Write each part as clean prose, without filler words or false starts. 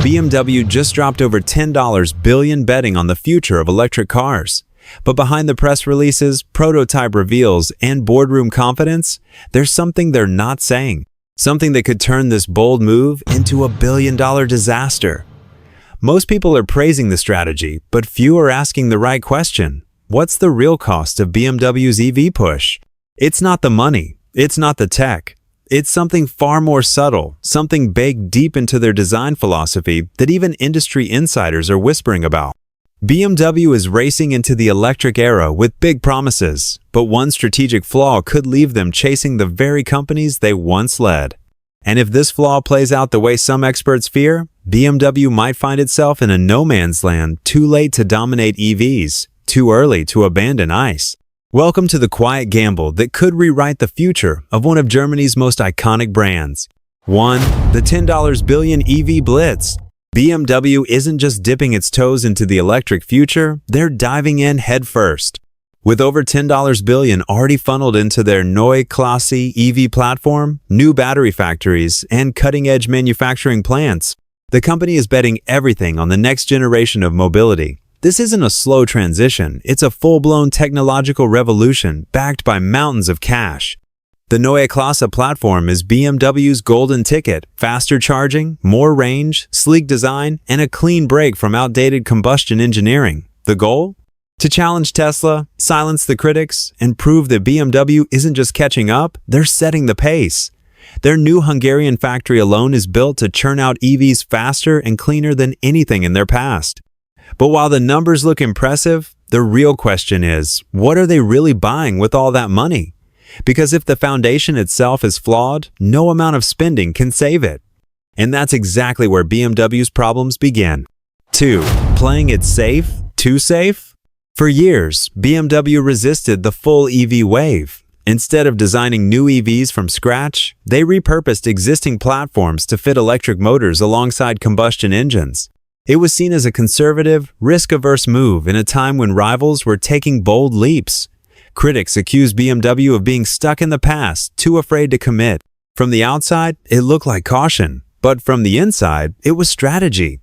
BMW just dropped over $10 billion betting on the future of electric cars. But behind the press releases, prototype reveals, and boardroom confidence, there's something they're not saying. Something that could turn this bold move into a billion-dollar disaster. Most people are praising the strategy, but few are asking the right question. What's the real cost of BMW's EV push? It's not the money. It's not the tech. It's something far more subtle, something baked deep into their design philosophy that even industry insiders are whispering about. BMW is racing into the electric era with big promises, but one strategic flaw could leave them chasing the very companies they once led. And if this flaw plays out the way some experts fear, BMW might find itself in a no-man's land, too late to dominate EVs, too early to abandon ICE. Welcome to the quiet gamble that could rewrite the future of one of Germany's most iconic brands. 1. The $10 billion EV Blitz. BMW isn't just dipping its toes into the electric future, they're diving in headfirst. With over $10 billion already funneled into their Neue Klasse EV platform, new battery factories, and cutting-edge manufacturing plants, the company is betting everything on the next generation of mobility. This isn't a slow transition, it's a full-blown technological revolution backed by mountains of cash. The Neue Klasse platform is BMW's golden ticket: faster charging, more range, sleek design, and a clean break from outdated combustion engineering. The goal? To challenge Tesla, silence the critics, and prove that BMW isn't just catching up, they're setting the pace. Their new Hungarian factory alone is built to churn out EVs faster and cleaner than anything in their past. But while the numbers look impressive, the real question is, what are they really buying with all that money? Because if the foundation itself is flawed, no amount of spending can save it. And that's exactly where BMW's problems begin. 2. Playing it safe? Too safe? For years, BMW resisted the full EV wave. Instead of designing new EVs from scratch, they repurposed existing platforms to fit electric motors alongside combustion engines. It was seen as a conservative, risk-averse move in a time when rivals were taking bold leaps. Critics accused BMW of being stuck in the past, too afraid to commit. From the outside, it looked like caution, but from the inside, it was strategy.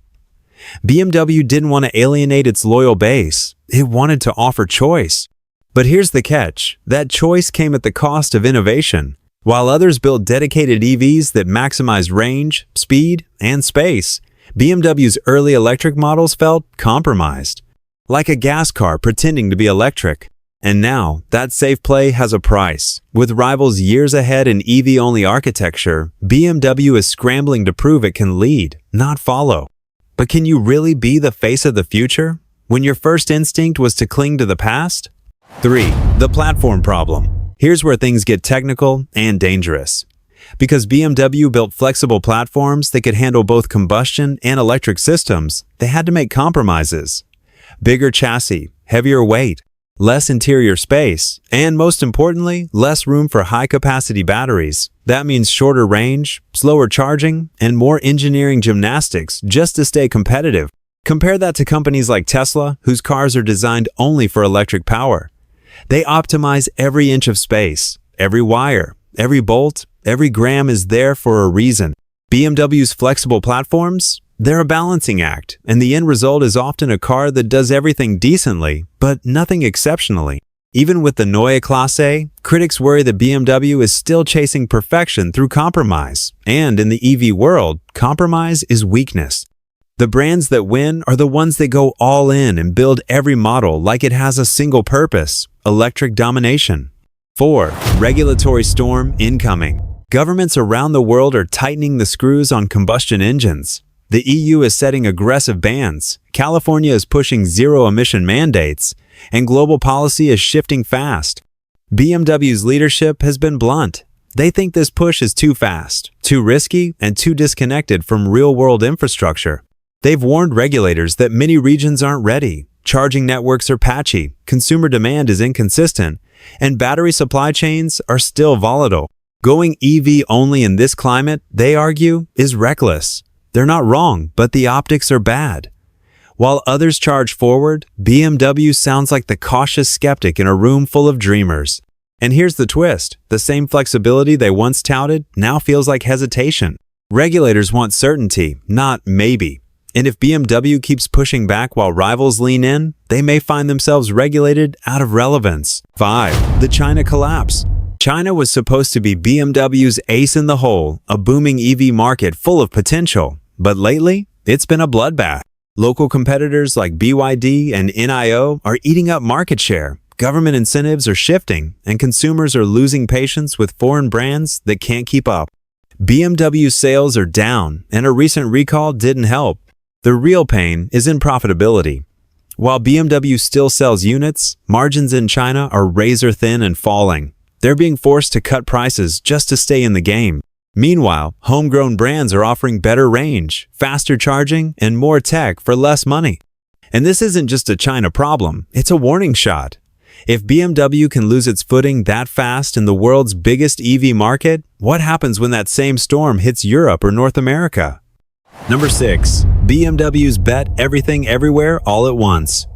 BMW didn't want to alienate its loyal base. It wanted to offer choice. But here's the catch. That choice came at the cost of innovation. While others built dedicated EVs that maximized range, speed, and space, BMW's early electric models felt compromised. Like a gas car pretending to be electric. And now, that safe play has a price. With rivals years ahead in EV-only architecture, BMW is scrambling to prove it can lead, not follow. But can you really be the face of the future, when your first instinct was to cling to the past? 3. The platform problem. Here's where things get technical and dangerous. Because BMW built flexible platforms that could handle both combustion and electric systems, they had to make compromises. Bigger chassis, heavier weight, less interior space, and most importantly, less room for high-capacity batteries. That means shorter range, slower charging, and more engineering gymnastics just to stay competitive. Compare that to companies like Tesla, whose cars are designed only for electric power. They optimize every inch of space, every wire, every bolt, every gram is there for a reason. BMW's flexible platforms? They're a balancing act, and the end result is often a car that does everything decently, but nothing exceptionally. Even with the Neue Klasse, critics worry that BMW is still chasing perfection through compromise. And in the EV world, compromise is weakness. The brands that win are the ones that go all in and build every model like it has a single purpose: electric domination. 4. Regulatory storm incoming. Governments around the world are tightening the screws on combustion engines. The EU is setting aggressive bans, California is pushing zero-emission mandates, and global policy is shifting fast. BMW's leadership has been blunt. They think this push is too fast, too risky, and too disconnected from real-world infrastructure. They've warned regulators that many regions aren't ready, charging networks are patchy, consumer demand is inconsistent, and battery supply chains are still volatile. Going EV only in this climate, they argue, is reckless. They're not wrong, but the optics are bad. While others charge forward, BMW sounds like the cautious skeptic in a room full of dreamers. And here's the twist. The same flexibility they once touted now feels like hesitation. Regulators want certainty, not maybe. And if BMW keeps pushing back while rivals lean in, they may find themselves regulated out of relevance. 5. The China collapse. China was supposed to be BMW's ace in the hole, a booming EV market full of potential. But lately, it's been a bloodbath. Local competitors like BYD and NIO are eating up market share. Government incentives are shifting, and consumers are losing patience with foreign brands that can't keep up. BMW sales are down, and a recent recall didn't help. The real pain is in profitability. While BMW still sells units, margins in China are razor thin and falling. They're being forced to cut prices just to stay in the game. Meanwhile, homegrown brands are offering better range, faster charging, and more tech for less money. And this isn't just a China problem, it's a warning shot. If BMW can lose its footing that fast in the world's biggest EV market, what happens when that same storm hits Europe or North America? Number 6. BMW's bet everything everywhere all at once.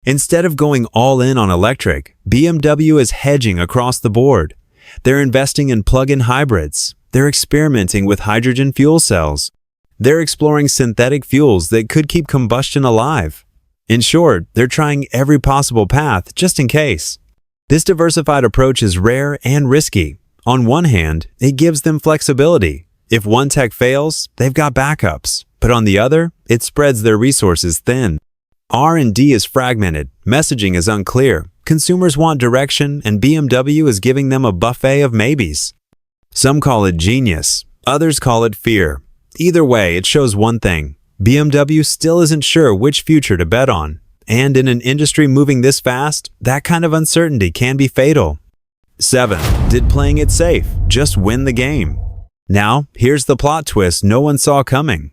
Instead of going all in on electric, BMW is hedging across the board. They're investing in plug-in hybrids. They're experimenting with hydrogen fuel cells. They're exploring synthetic fuels that could keep combustion alive. In short, they're trying every possible path just in case. This diversified approach is rare and risky. On one hand, it gives them flexibility. If one tech fails, they've got backups. But on the other, it spreads their resources thin. R&D is fragmented, messaging is unclear, consumers want direction, and BMW is giving them a buffet of maybes. Some call it genius, others call it fear. Either way, it shows one thing. BMW still isn't sure which future to bet on. And in an industry moving this fast, that kind of uncertainty can be fatal. 7. Did playing it safe just win the game? Now, here's the plot twist no one saw coming.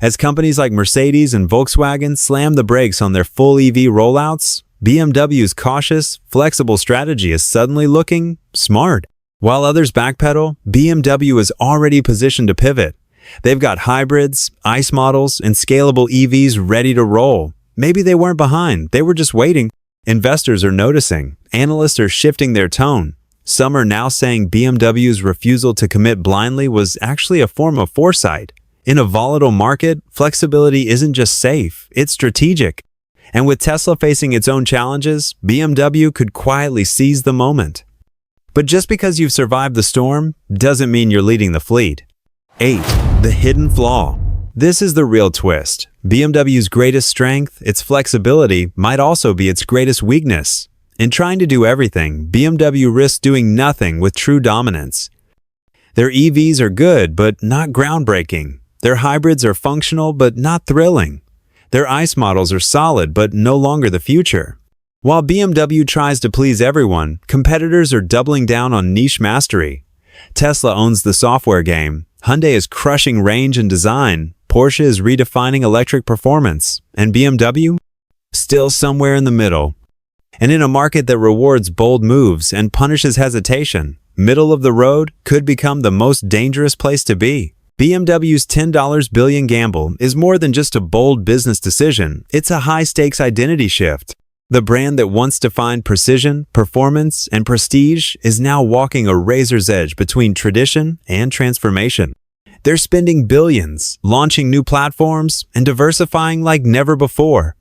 As companies like Mercedes and Volkswagen slam the brakes on their full EV rollouts, BMW's cautious, flexible strategy is suddenly looking smart. While others backpedal, BMW is already positioned to pivot. They've got hybrids, ICE models, and scalable EVs ready to roll. Maybe they weren't behind, they were just waiting. Investors are noticing. Analysts are shifting their tone. Some are now saying BMW's refusal to commit blindly was actually a form of foresight. In a volatile market, flexibility isn't just safe, it's strategic. And with Tesla facing its own challenges, BMW could quietly seize the moment. But just because you've survived the storm doesn't mean you're leading the fleet. 8. The hidden flaw. This is the real twist. BMW's greatest strength, its flexibility, might also be its greatest weakness. In trying to do everything, BMW risks doing nothing with true dominance. Their EVs are good, but not groundbreaking. Their hybrids are functional, but not thrilling. Their ICE models are solid, but no longer the future. While BMW tries to please everyone, competitors are doubling down on niche mastery. Tesla owns the software game. Hyundai is crushing range and design. Porsche is redefining electric performance. And BMW? Still somewhere in the middle. And in a market that rewards bold moves and punishes hesitation, middle of the road could become the most dangerous place to be. BMW's $10 billion gamble is more than just a bold business decision, it's a high-stakes identity shift. The brand that once defined precision, performance, and prestige is now walking a razor's edge between tradition and transformation. They're spending billions, launching new platforms, and diversifying like never before.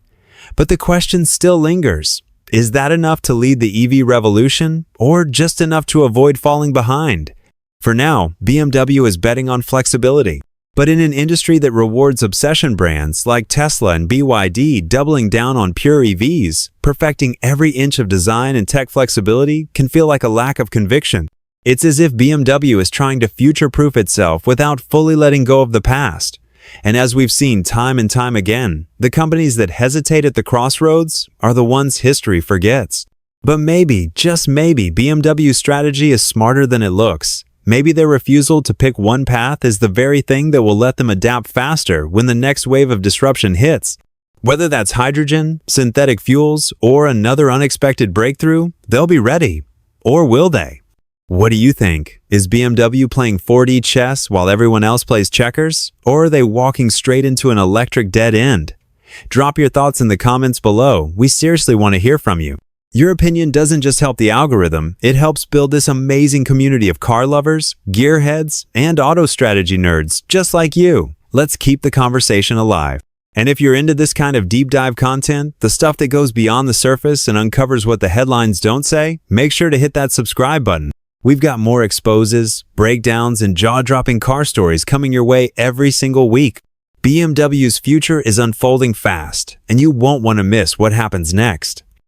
But the question still lingers. Is that enough to lead the EV revolution, or just enough to avoid falling behind? For now, BMW is betting on flexibility. But in an industry that rewards obsession brands like Tesla and BYD doubling down on pure EVs, perfecting every inch of design and tech flexibility can feel like a lack of conviction. It's as if BMW is trying to future-proof itself without fully letting go of the past. And as we've seen time and time again, the companies that hesitate at the crossroads are the ones history forgets. But maybe, just maybe, BMW's strategy is smarter than it looks. Maybe their refusal to pick one path is the very thing that will let them adapt faster when the next wave of disruption hits. Whether that's hydrogen, synthetic fuels, or another unexpected breakthrough, they'll be ready. Or will they? What do you think? Is BMW playing 4D chess while everyone else plays checkers? Or are they walking straight into an electric dead end? Drop your thoughts in the comments below. We seriously want to hear from you. Your opinion doesn't just help the algorithm, it helps build this amazing community of car lovers, gearheads, and auto strategy nerds just like you. Let's keep the conversation alive. And if you're into this kind of deep dive content, the stuff that goes beyond the surface and uncovers what the headlines don't say, make sure to hit that subscribe button. We've got more exposes, breakdowns, and jaw-dropping car stories coming your way every single week. BMW's future is unfolding fast, and you won't want to miss what happens next.